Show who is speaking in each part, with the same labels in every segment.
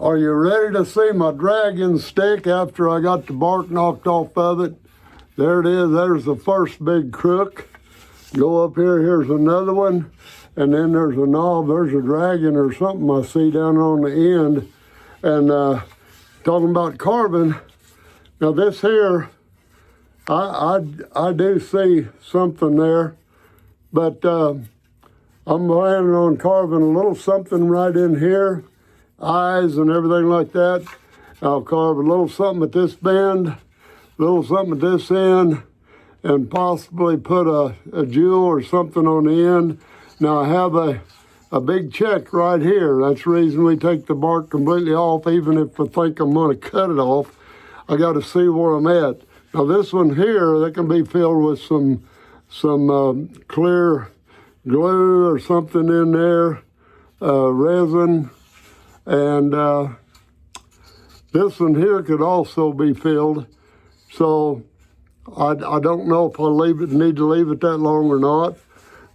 Speaker 1: Are you ready to see my dragon stick after I got the bark knocked off of it? There it is. There's the first big crook. Go up here. Here's another one. And then there's a knob. There's a dragon or something I see down on the end. And talking about carving, now this here, I do see something there. But I'm planning on carving a little something right in here. Eyes and everything like that. I'll carve a little something at this bend, a little something at this end, and possibly put a jewel or something on the end. Now I have a big check right here. That's the reason we take the bark completely off, even if I think I'm gonna cut it off. I gotta see where I'm at. Now this one here, that can be filled with some clear glue or something in there, resin. And this one here could also be filled. So I don't know if I need to leave it that long or not.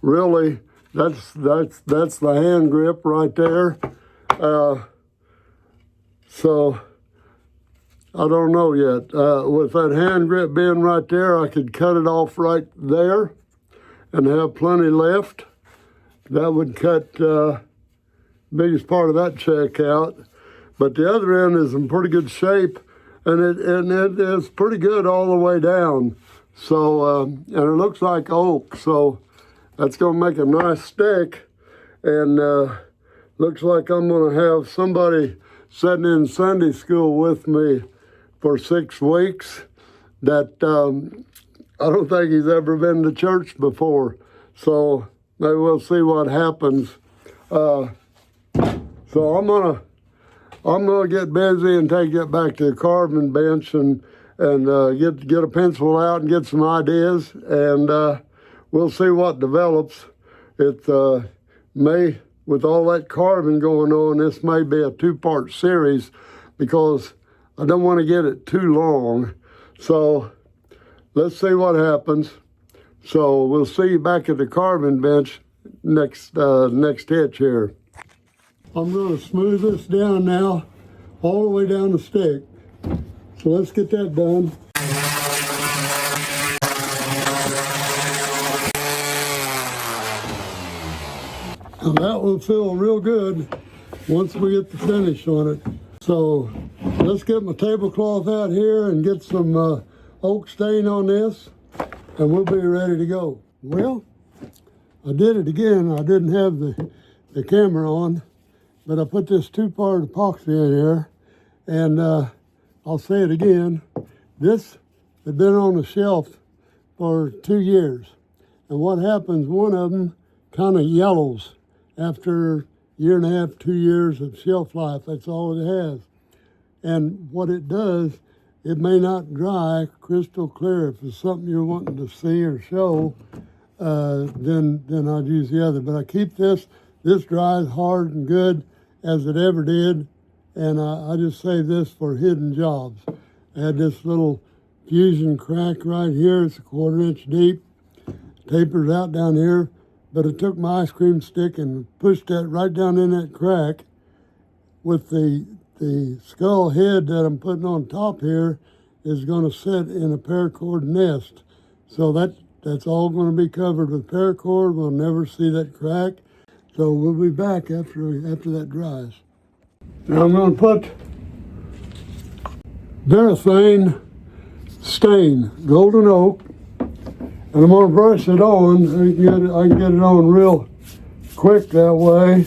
Speaker 1: Really, that's the hand grip right there. So I don't know yet. With that hand grip being right there, I could cut it off right there and have plenty left. That would cut biggest part of that check out, but the other end is in pretty good shape, and it is pretty good all the way down. So and it looks like oak, so that's gonna make a nice stick. And looks like I'm gonna have somebody sitting in Sunday school with me for 6 weeks that I don't think he's ever been to church before. So maybe we'll see what happens. So I'm gonna get busy and take it back to the carving bench and get a pencil out and get some ideas, and we'll see what develops. It may, with all that carving going on, this may be a 2-part series because I don't want to get it too long. So let's see what happens. So we'll see you back at the carving bench next hitch here. I'm going to smooth this down now, all the way down the stick. So let's get that done. Now that will feel real good once we get the finish on it. So let's get my tablecloth out here and get some oak stain on this, and we'll be ready to go. Well, I did it again. I didn't have the camera on, but I put this 2-part epoxy in here, and I'll say it again. This had been on the shelf for 2 years. And what happens, one of them kind of yellows after 1.5 to 2 years of shelf life. That's all it has. And what it does, it may not dry crystal clear. If it's something you're wanting to see or show, then I'd use the other. But I keep this dries hard and good as it ever did, and I just save this for hidden jobs. I had this little fusion crack right here. It's a 1/4 inch deep, tapers out down here, but I took my ice cream stick and pushed that right down in that crack. With the skull head that I'm putting on top here is going to sit in a paracord nest. So that's all going to be covered with paracord. We'll never see that crack. So we'll be back after that dries. Now I'm going to put Varathane stain, golden oak, and I'm going to brush it on. I can get it on real quick that way,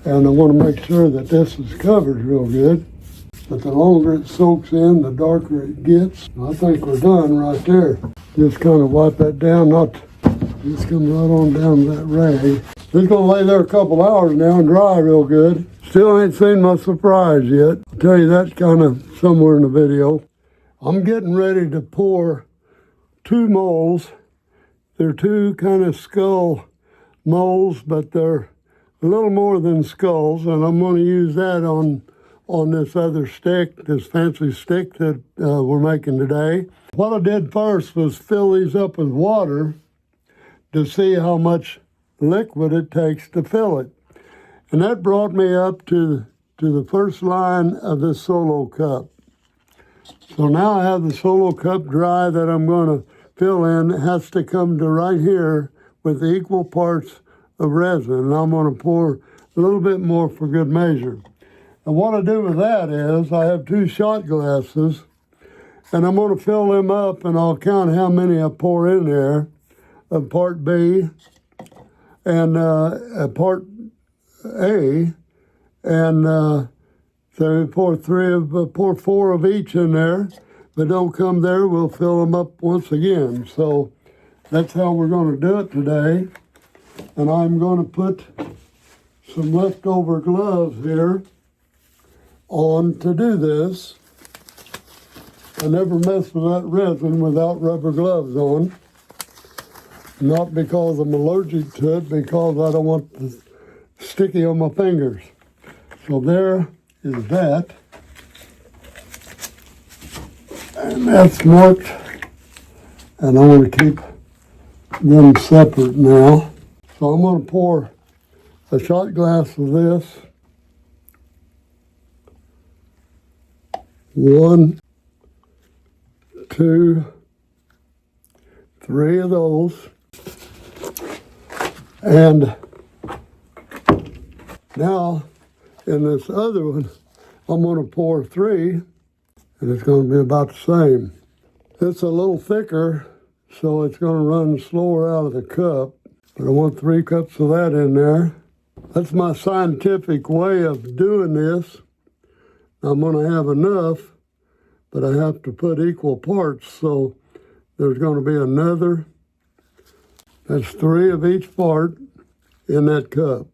Speaker 1: and I want to make sure that this is covered real good. But the longer it soaks in, the darker it gets. I think we're done right there. Just kind of wipe that down, just come right on down that rag. It's gonna lay there a couple hours now and dry real good. Still ain't seen my surprise yet. I'll tell you that kind of somewhere in the video. I'm getting ready to pour 2 molds. They're 2 kind of skull molds, but they're a little more than skulls, and I'm gonna use that on this other stick, this fancy stick that we're making today. What I did first was fill these up with water to see how much liquid it takes to fill it. And that brought me up to to the first line of this solo cup. So now I have the solo cup dry that I'm going to fill in. It has to come to right here with equal parts of resin. And I'm going to pour a little bit more for good measure. And what I do with that is I have 2 shot glasses, and I'm going to fill them up, and I'll count how many I pour in there of part B and part A, and so we pour 4 of each in there. If they don't come there, we'll fill them up once again. So that's how we're going to do it today. And I'm going to put some leftover gloves here on to do this. I never mess with that resin without rubber gloves on. Not because I'm allergic to it, because I don't want the sticky on my fingers. So there is that. And that's marked. And I want to keep them separate now. So I'm going to pour a shot glass of this. 1, 2, 3 of those. And now in this other one, I'm going to pour 3, and it's going to be about the same. It's a little thicker, so it's going to run slower out of the cup, but I want 3 cups of that in there. That's my scientific way of doing this. I'm going to have enough, but I have to put equal parts, so there's going to be another. That's 3 of each part in that cup.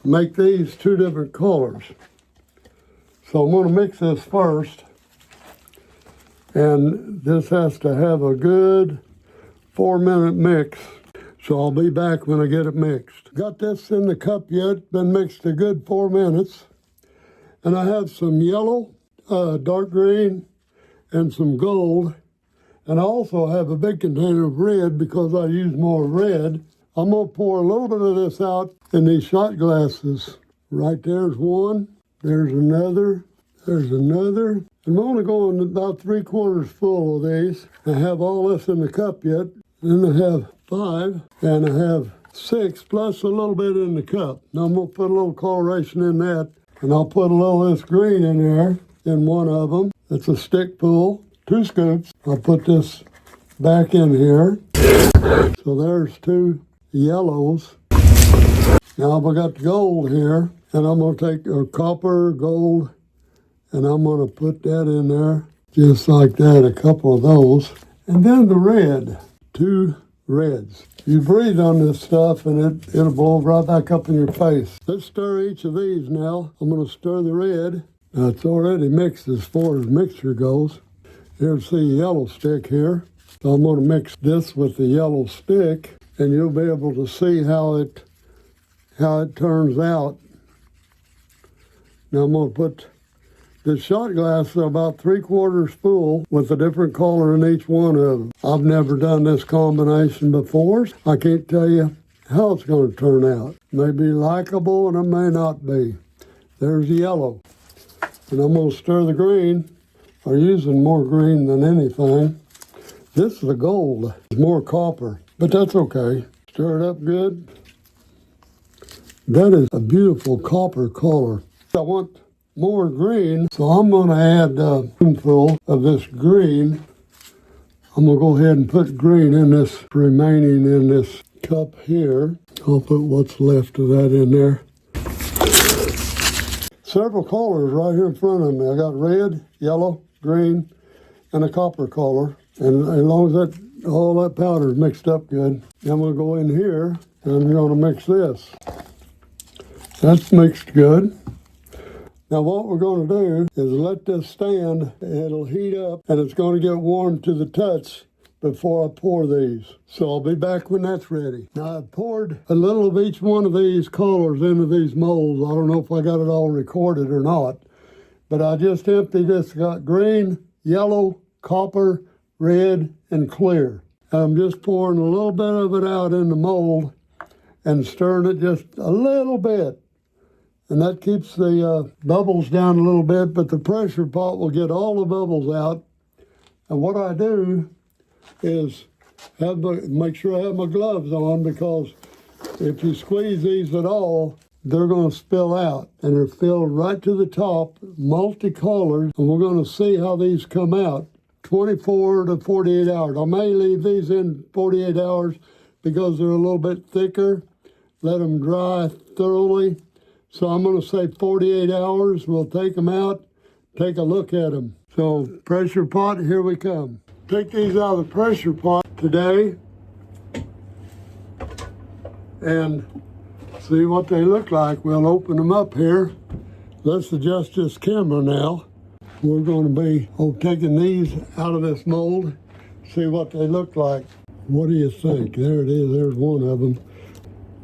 Speaker 1: Make these 2 different colors. So I'm going to mix this first, and this has to have a good 4-minute mix. So I'll be back when I get it mixed. Got this in the cup yet, been mixed a good 4 minutes. And I have some yellow, dark green, and some gold. And I also have a big container of red because I use more red. I'm going to pour a little bit of this out in these shot glasses. Right there's one, there's another, there's another. I'm only going about 3/4 full of these. I have all this in the cup yet. Then I have 5, and I have 6 plus a little bit in the cup. Now I'm going to put a little coloration in that, and I'll put a little of this green in there in one of them. It's a stick pull, 2 scoops. I'll put this back in here. So there's 2 yellows. Now I've got gold here, and I'm going to take a copper, gold, and I'm going to put that in there just like that, a couple of those. And then the red, 2 reds. You breathe on this stuff and it'll blow right back up in your face. Let's stir each of these now. I'm going to stir the red. Now it's already mixed as far as mixture goes. Here's the yellow stick here. So I'm going to mix this with the yellow stick, and you'll be able to see how it turns out. Now I'm going to put the shot glass about 3/4 full with a different color in each one of them. I've never done this combination before. I can't tell you how it's going to turn out. It may be likable and it may not be. There's yellow. And I'm going to stir the green. I'm using more green than anything. This is the gold. It's more copper, but that's okay. Stir it up good. That is a beautiful copper color. I want more green, so I'm going to add a spoonful of this green. I'm going to go ahead and put green in this, remaining in this cup here. I'll put what's left of that in there. Several colors right here in front of me. I got red, yellow, green, and a copper color. And as long as that all that powder is mixed up good, I'm going to go in here and I'm going to mix this. That's mixed good. Now what we're going to do is let this stand. It'll heat up and it's going to get warm to the touch before I pour these. So I'll be back when that's ready. Now I've poured a little of each one of these colors into these molds. I don't know if I got it all recorded or not, but I just emptied this. Got green, yellow, copper, red, and clear. I'm just pouring a little bit of it out in the mold and stirring it just a little bit. and that keeps the bubbles down a little bit, but the pressure pot will get all the bubbles out. And what I do is make sure I have my gloves on, because if you squeeze these at all, they're going to spill out, and they're filled right to the top, multicolored, and we're going to see how these come out 24 to 48 hours. I may leave these in 48 hours because they're a little bit thicker, let them dry thoroughly. So I'm going to say 48 hours. We'll take them out, take a look at them. So pressure pot, here we come. Take these out of the pressure pot today and see what they look like. We'll open them up here. Let's adjust this camera now. We're going to be taking these out of this mold, see what they look like. What do you think? There it is, there's one of them.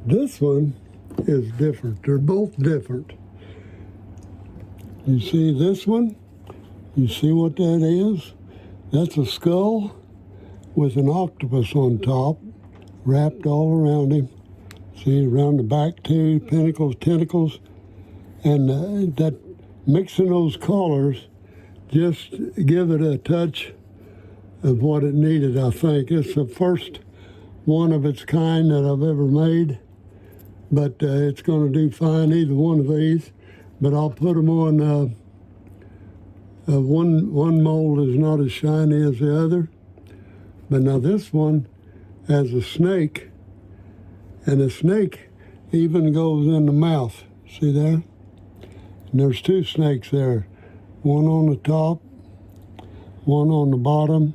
Speaker 1: This one is different. They're both different. You see this one? You see what that is? That's a skull with an octopus on top, wrapped all around him. See, around the back too, pinnacles, tentacles, and that mixing those colors just give it a touch of what it needed, I think. It's the first one of its kind that I've ever made, but it's going to do fine, either one of these. But I'll put them on, one mold is not as shiny as the other. But now this one has a snake, and the snake even goes in the mouth. See there? And there's two snakes there. One on the top, one on the bottom.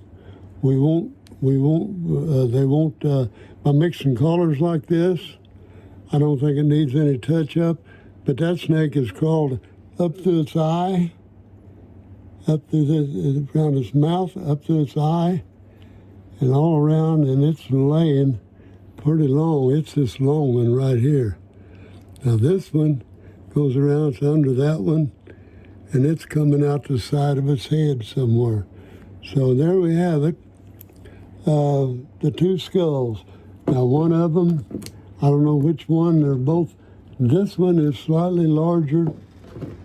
Speaker 1: They won't, by mixing colors like this, I don't think it needs any touch up, but that snake is crawled up through its eye, up through around its mouth, up through its eye, and all around, and it's laying pretty long. It's this long one right here. Now this one goes around, it's under that one, and it's coming out the side of its head somewhere. So there we have it, the two skulls. Now one of them, I don't know which one, they're both. This one is slightly larger,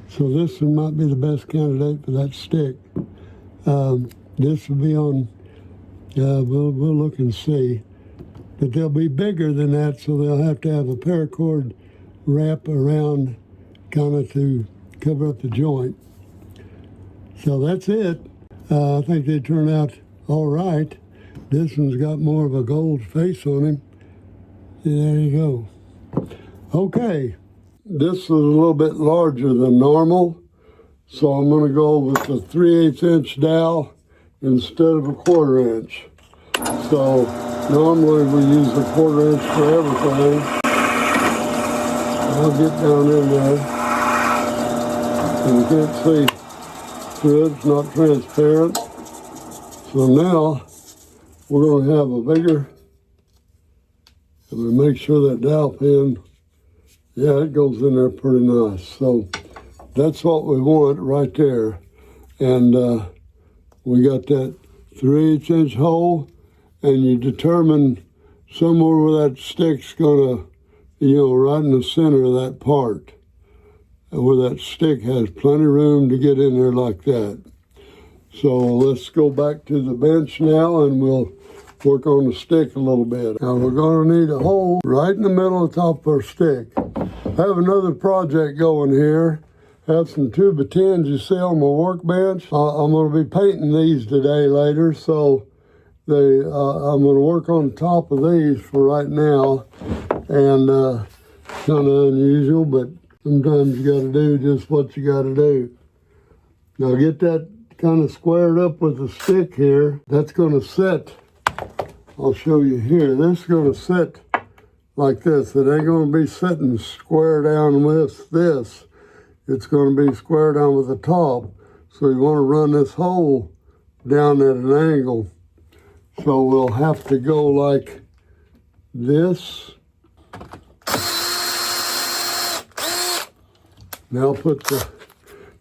Speaker 1: so this one might be the best candidate for that stick. This will be on, we'll look and see. But they'll be bigger than that, so they'll have to have a paracord wrap around kind of to cover up the joint. So that's it. I think they turn out all right. This one's got more of a gold face on him. There you go. Okay, this is a little bit larger than normal, so I'm going to go with the 3/8 inch dowel instead of a 1/4 inch. So normally we use a 1/4 inch for everything. I'll get down in there, and you can't see through it, it's not transparent. So now we're going to have a bigger, and we make sure that dowel pin, yeah, it goes in there pretty nice. So that's what we want right there. And we got that 3/8 inch hole, and you determine somewhere where that stick's gonna, right in the center of that part, where that stick has plenty of room to get in there like that. So let's go back to the bench now, and we'll work on the stick a little bit. Now we're going to need a hole right in the middle of the top of our stick. I have another project going here. I have some 2x10s you see on my workbench. I'm going to be painting these today later, so I'm going to work on the top of these for right now. And kind of unusual, but sometimes you got to do just what you got to do. Now get that kind of squared up with the stick here. That's going to sit, I'll show you here. This is going to sit like this. It ain't going to be sitting square down with this. It's going to be square down with the top. So you want to run this hole down at an angle. So we'll have to go like this. Now put the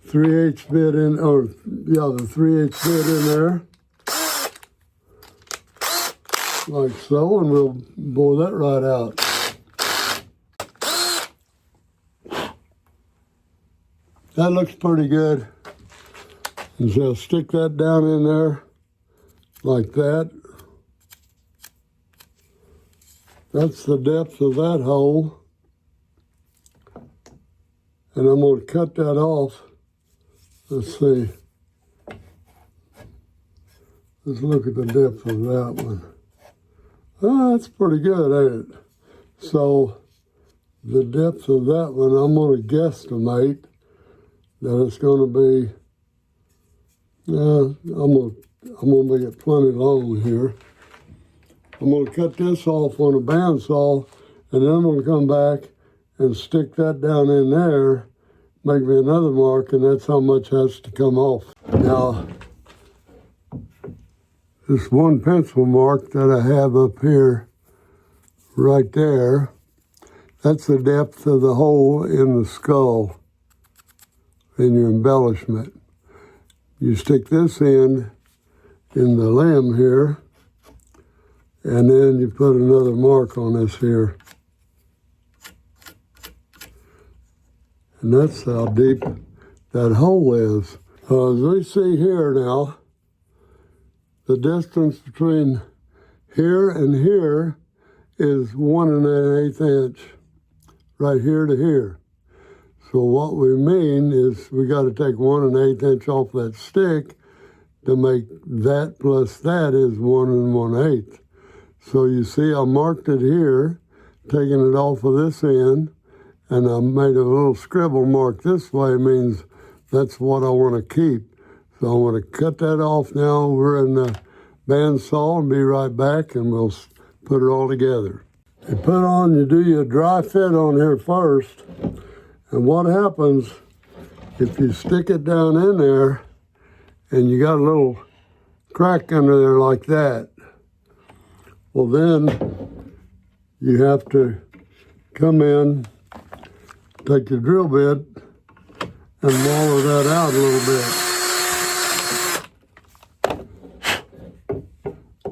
Speaker 1: 3/8 bit in, the 3/8 bit in there. Like so, and we'll bore that right out. That looks pretty good. And so stick that down in there like that. That's the depth of that hole. And I'm going to cut that off. Let's see. Let's look at the depth of that one. Oh, that's pretty good, ain't it? So the depth of that one, I'm going to guesstimate that it's going to be, I'm going to make it plenty long here. I'm going to cut this off on a bandsaw, and then I'm going to come back and stick that down in there, make me another mark, and that's how much has to come off. Now, this one pencil mark that I have up here, right there, that's the depth of the hole in the skull, in your embellishment. You stick this in the limb here, and then you put another mark on this here. And that's how deep that hole is. As we see here now, the distance between here and here is 1 1/8 inch, right here to here. So what we mean is we got to take 1 1/8 inch off that stick to make that plus that is 1 1/8. So you see I marked it here, taking it off of this end, and I made a little scribble mark this way, means that's what I want to keep. So I want to cut that off now over in the bandsaw and be right back, and we'll put it all together. You do your dry fit on here first, and what happens if you stick it down in there and you got a little crack under there like that, well then you have to come in, take your drill bit and wallow that out a little bit.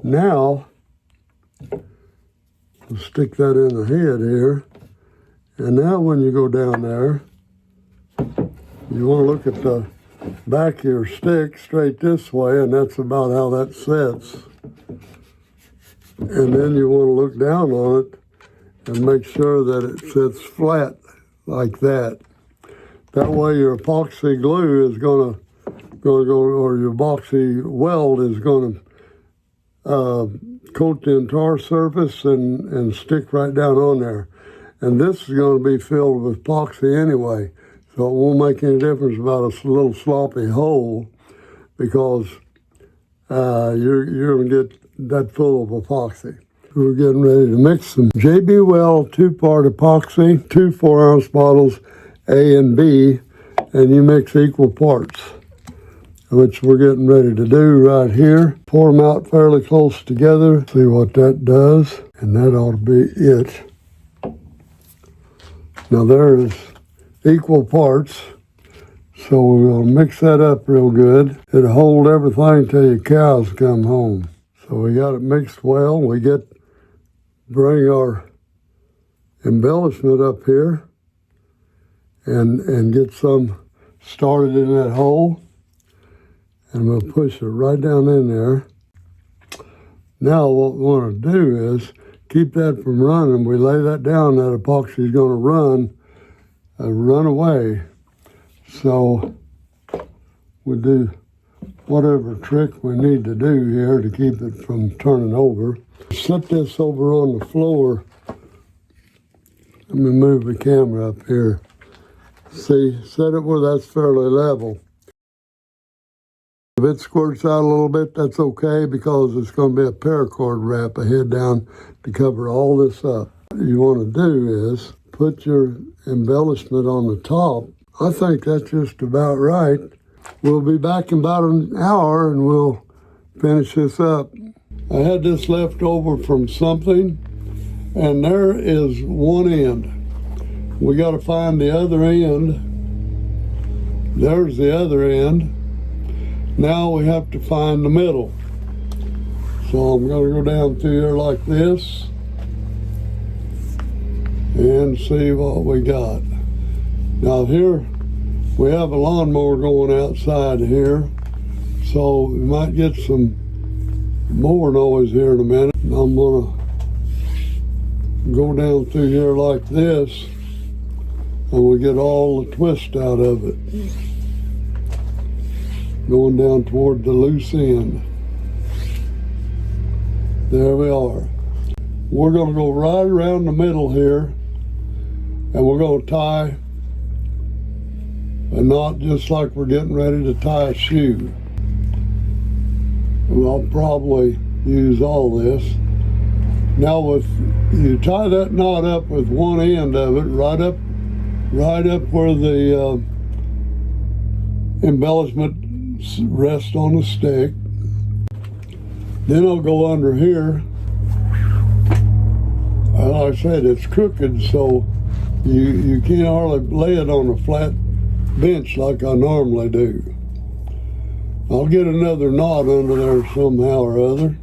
Speaker 1: Now, we'll stick that in the head here. And now when you go down there, you want to look at the back of your stick straight this way, and that's about how that sets. And then you want to look down on it and make sure that it sits flat like that. That way your epoxy glue is going to go, or your epoxy weld is going to coat the entire surface and stick right down on there. And this is going to be filled with epoxy anyway, so it won't make any difference about a little sloppy hole, because you're going to get that full of epoxy. We're getting ready to mix some JB Weld 2-part epoxy, 2 4-ounce bottles, A and B, and you mix equal parts, which we're getting ready to do right here. Pour them out fairly close together, see what that does, and that ought to be it. Now there's equal parts, so we'll mix that up real good. It'll hold everything till your cows come home. So we got it mixed well. We bring our embellishment up here and get some started in that hole, and we'll push it right down in there. Now what we want to do is keep that from running. We lay that down, that epoxy is going to run away. So we do whatever trick we need to do here to keep it from turning over. Set this over on the floor. Let me move the camera up here. See, set it where that's fairly level. If it squirts out a little bit, that's okay, because it's going to be a paracord wrap ahead down to cover all this up. What you want to do is put your embellishment on the top. I think that's just about right. We'll be back in about an hour and we'll finish this up. I had this left over from something, and there is one end. We got to find the other end. There's the other end. Now we have to find the middle. So I'm going to go down through here like this and see what we got. Now here, We have a lawnmower going outside here, so we might get some more noise here in a minute. I'm gonna go down through here like this, and we'll get all the twist out of it. Going down toward the loose end. There we are. We're gonna go right around the middle here, and we're gonna tie a knot just like we're getting ready to tie a shoe. And I'll probably use all this. Now you tie that knot up with one end of it, right up where the embellishment rests on the stick. Then I'll go under here. Like I said, it's crooked, so you can't hardly lay it on a flat bench like I normally do. I'll get another knot under there somehow or other.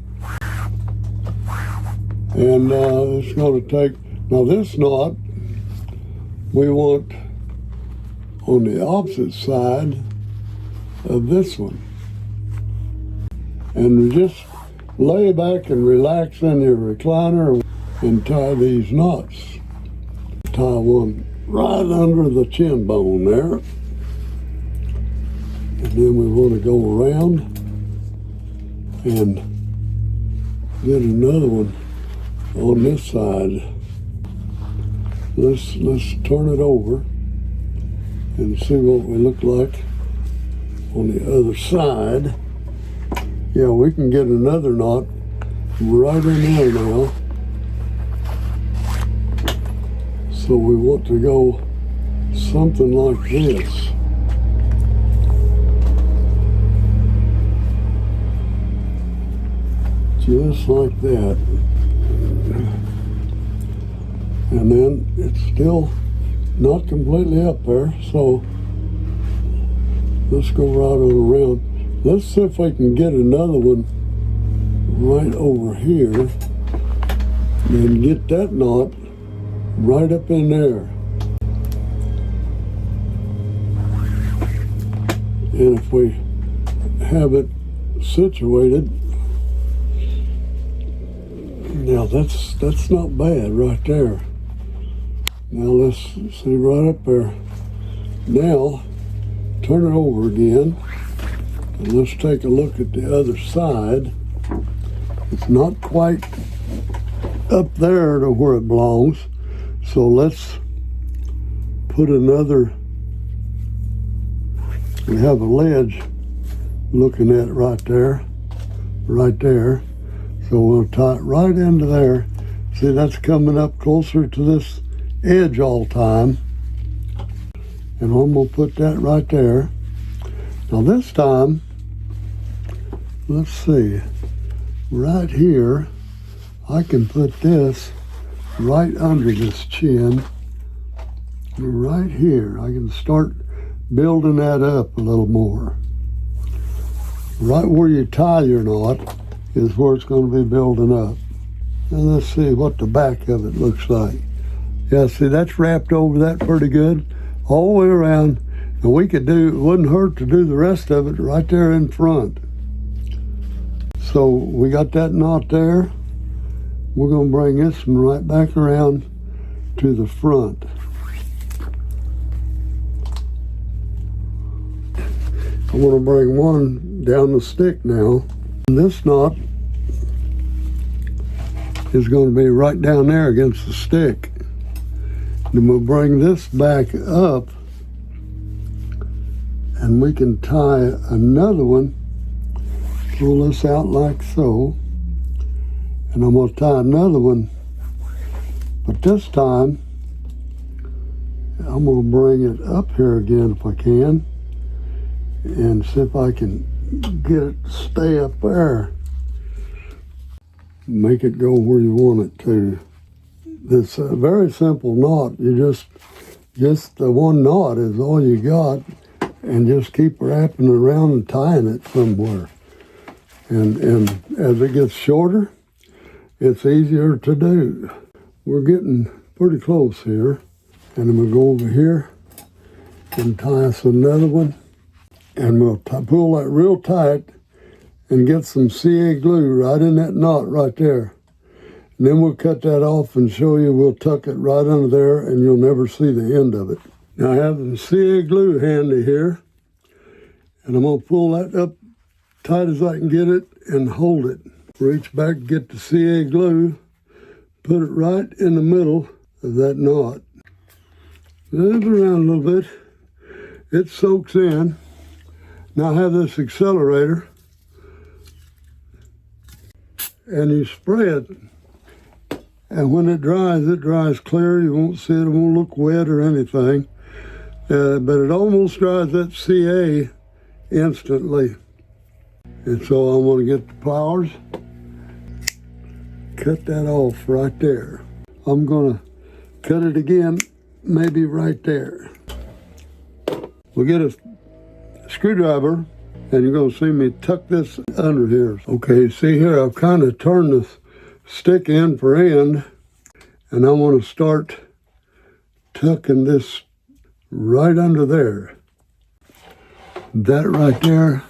Speaker 1: And it's going to take, now this knot we want on the opposite side of this one. And just lay back and relax in your recliner and tie these knots. Tie one right under the chin bone there. And then we want to go around and get another one on this side. Let's turn it over and see what we look like on the other side. Yeah, we can get another knot right in there now. So we want to go something like this. Just like that. And then it's still not completely up there, so let's go right on around. Let's see if I can get another one right over here and get that knot right up in there. And if we have it situated, now that's not bad right there. Now let's see right up there. Now turn it over again and let's take a look at the other side. It's not quite up there to where it belongs, so let's put another. We have a ledge looking at it right there. So we'll tie it right into there. See, that's coming up closer to this edge all the time. And I'm gonna put that right there. Now this time, let's see, right here, I can put this right under this chin, right here. I can start building that up a little more. Right where you tie your knot is where it's going to be building up. And let's see what the back of it looks like. Yeah, see, that's wrapped over that pretty good all the way around. And we could do, it wouldn't hurt to do the rest of it right there in front. So we got that knot there. We're going to bring this one right back around to the front. I'm going to bring one down the stick now. And this knot is going to be right down there against the stick. Then we'll bring this back up and we can tie another one. Pull this out like so. And I'm going to tie another one. But this time, I'm going to bring it up here again if I can. And see if I can get it to stay up there. Make it go where you want it to. It's a very simple knot. You just the one knot is all you got, and just keep wrapping it around and tying it somewhere. And as it gets shorter, it's easier to do. We're getting pretty close here, and then we'll go over here and tie us another one. And we'll pull that real tight and get some CA glue right in that knot right there. And then we'll cut that off and show you. We'll tuck it right under there and you'll never see the end of it. Now I have the CA glue handy here. And I'm going to pull that up tight as I can get it and hold it. Reach back, get the CA glue, put it right in the middle of that knot. Move it around a little bit. It soaks in. Now I have this accelerator. And you spray it. And when it dries clear. You won't see it. It won't look wet or anything. But it almost dries that CA instantly. And so I'm going to get the pliers, cut that off right there. I'm going to cut it again, maybe right there. We'll get a screwdriver and you're going to see me tuck this under here. Okay, see here, I've kind of turned the stick end for end and I want to start tucking this right under there. That right there,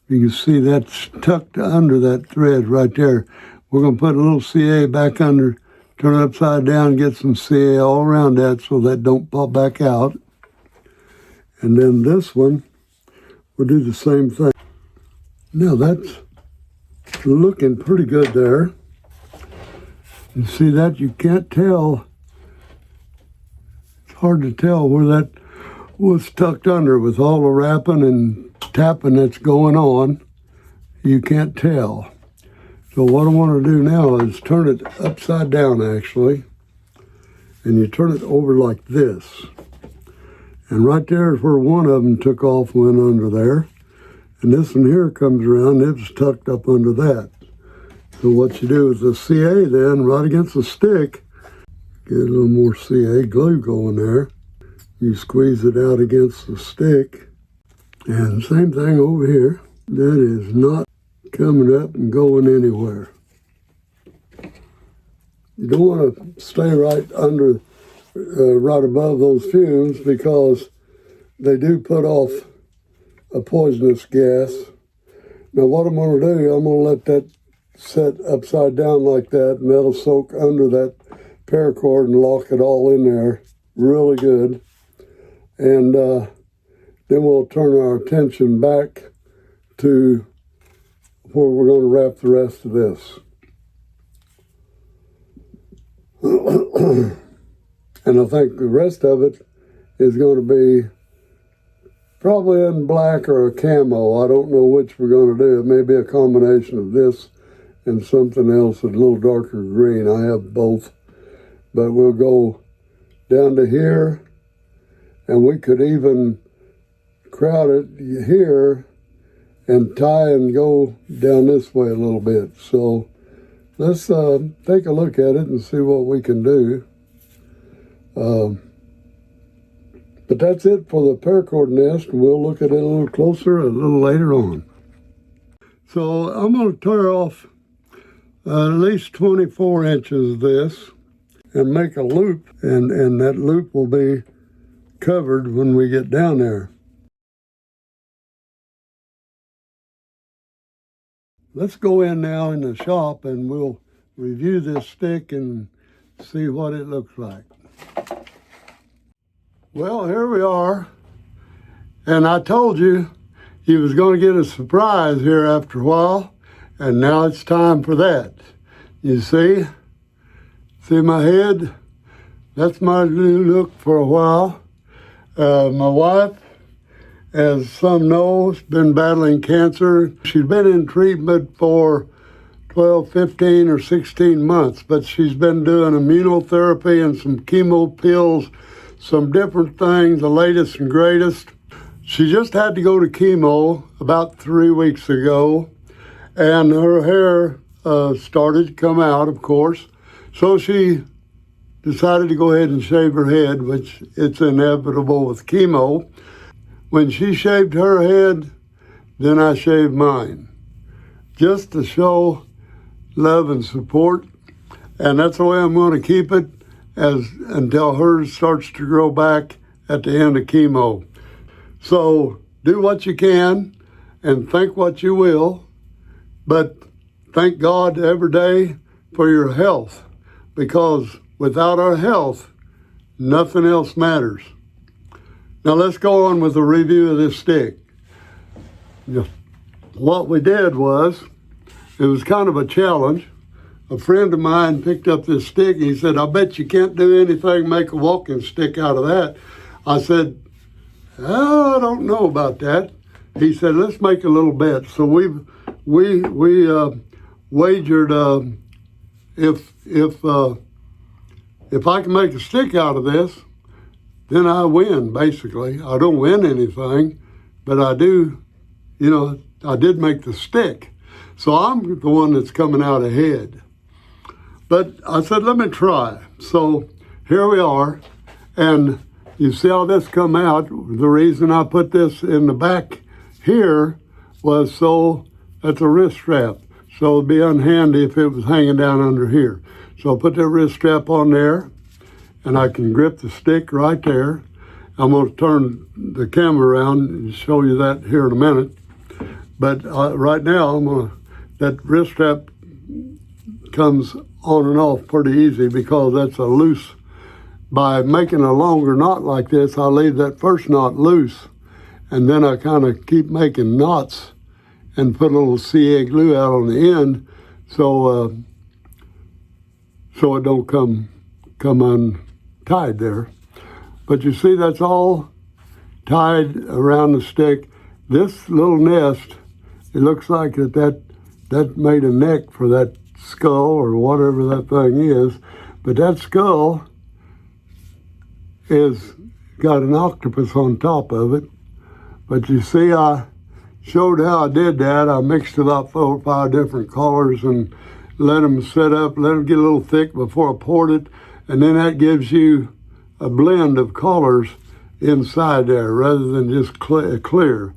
Speaker 1: you can see that's tucked under that thread right there. We're going to put a little CA back under, turn it upside down, get some CA all around that so that don't pop back out. And then this one, we'll do the same thing. Now that's looking pretty good there. You see that? You can't tell. It's hard to tell where that was tucked under with all the wrapping and tapping that's going on. You can't tell. So what I want to do now is turn it upside down actually. And you turn it over like this. And right there is where one of them took off, went under there. And this one here comes around, it's tucked up under that. So what you do is the CA then, right against the stick, get a little more CA glue going there. You squeeze it out against the stick. And same thing over here. That is not coming up and going anywhere. You don't want to stay right under, right above those fumes because they do put off a poisonous gas. Now what I'm going to do, I'm going to let that set upside down like that and that'll soak under that paracord and lock it all in there really good. And then we'll turn our attention back to where we're going to wrap the rest of this. And I think the rest of it is going to be probably in black or a camo. I don't know which we're going to do. It may be a combination of this and something else, a little darker green. I have both. But we'll go down to here. And we could even crowd it here and tie and go down this way a little bit. So let's take a look at it and see what we can do. But that's it for the paracord nest. We'll look at it a little closer a little later on. So I'm going to tear off at least 24 inches of this and make a loop. And that loop will be covered when we get down there. Let's go in now in the shop and we'll review this stick and see what it looks like. Well, here we are. And I told you he was going to get a surprise here after a while. And now it's time for that. You see my head? That's my new look for a while. My wife, as some know, has been battling cancer. She's been in treatment for 12, 15, or 16 months, but she's been doing immunotherapy and some chemo pills, some different things, the latest and greatest. She just had to go to chemo about 3 weeks ago, and her hair started to come out, of course. So she decided to go ahead and shave her head, which it's inevitable with chemo. When she shaved her head, then I shaved mine, just to show love and support. And that's the way I'm going to keep it until hers starts to grow back at the end of chemo. So do what you can and think what you will, but thank God every day for your health, because without our health, nothing else matters. Now let's go on with a review of this stick. What we did was, it was kind of a challenge. A friend of mine picked up this stick. He said, I bet you can't do anything, make a walking stick out of that. I said, I don't know about that. He said, let's make a little bet. So we wagered if I can make a stick out of this, then I win, basically. I don't win anything, but I do, I did make the stick. So I'm the one that's coming out ahead. But I said, let me try. So here we are, and you see how this come out. The reason I put this in the back here was so that's a wrist strap. So it'd be unhandy if it was hanging down under here. So I put that wrist strap on there, and I can grip the stick right there. I'm going to turn the camera around and show you that here in a minute. But right now, that wrist strap comes on and off pretty easy because that's a loose. By making a longer knot like this, I leave that first knot loose, and then I kind of keep making knots and put a little CA glue out on the end so it don't come untied there. But you see, that's all tied around the stick. This little nest, it looks like that made a neck for that skull or whatever that thing is, but that skull is got an octopus on top of it. But you see, I showed how I did that. I mixed about 4 or 5 different colors and let them set up, let them get a little thick before I poured it, and then that gives you a blend of colors inside there rather than just clear.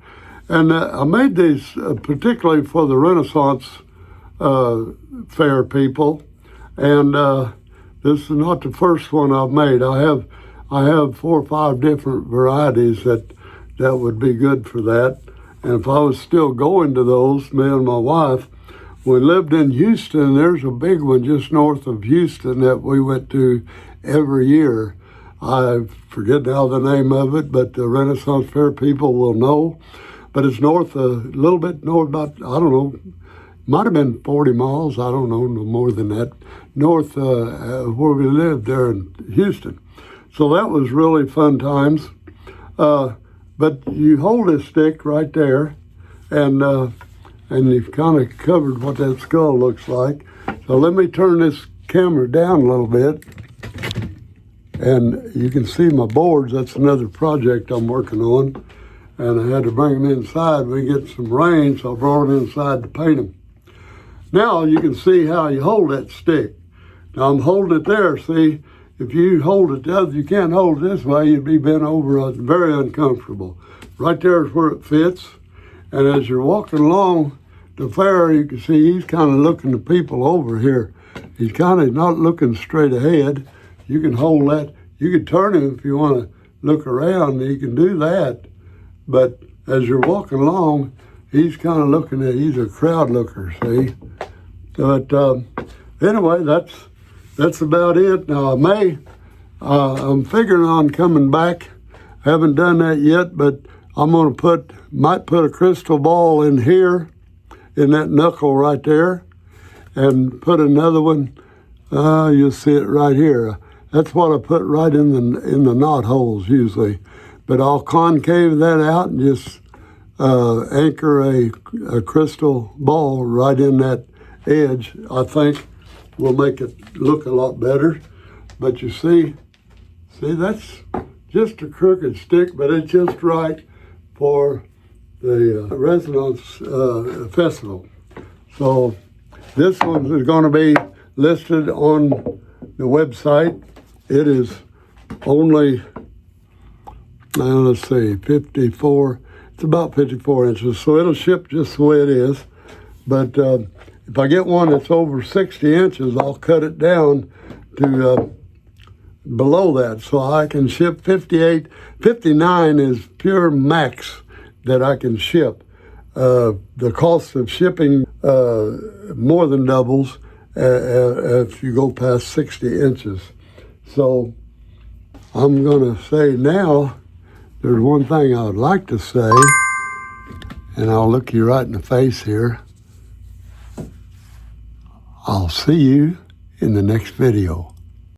Speaker 1: And I made these particularly for the Renaissance fair people, and this is not the first one I've made. I have 4 or 5 different varieties that would be good for that. And if I was still going to those, me and my wife, we lived in Houston. There's a big one just north of Houston that we went to every year. I forget now the name of it, but the Renaissance fair people will know. But it's north, a little bit north, about, I don't know, might have been 40 miles, I don't know, no more than that, north where we lived there in Houston. So that was really fun times. But you hold this stick right there, and you've kind of covered what that skull looks like. So let me turn this camera down a little bit, and you can see my boards. That's another project I'm working on, and I had to bring them inside. We get some rain, so I brought them inside to paint them. Now you can see how you hold that stick. Now I'm holding it there, see? If you hold it the other, you can't hold it this way, you'd be bent over, very uncomfortable. Right there is where it fits. And as you're walking along the fair, you can see he's kind of looking the people over here. He's kind of not looking straight ahead. You can hold that. You can turn him if you want to look around, you can do that. But as you're walking along, he's kind of looking at, he's a crowd looker, see? But anyway, that's about it. Now I'm figuring on coming back. I haven't done that yet, but I'm going to might put a crystal ball in here, in that knuckle right there, and put another one. You'll see it right here. That's what I put right in the knot holes usually. But I'll concave that out and just anchor a crystal ball right in that edge. I think will make it look a lot better. But you see, that's just a crooked stick, but it's just right for the Resonance Festival. So this one is going to be listed on the website. It is only, let's see, 54, it's about 54 inches, so it'll ship just the way it is. But if I get one that's over 60 inches, I'll cut it down to below that, so I can ship 58. 59 is pure max that I can ship. The cost of shipping more than doubles if you go past 60 inches. So I'm going to say now, there's one thing I would like to say, and I'll look you right in the face here. I'll see you in the next video.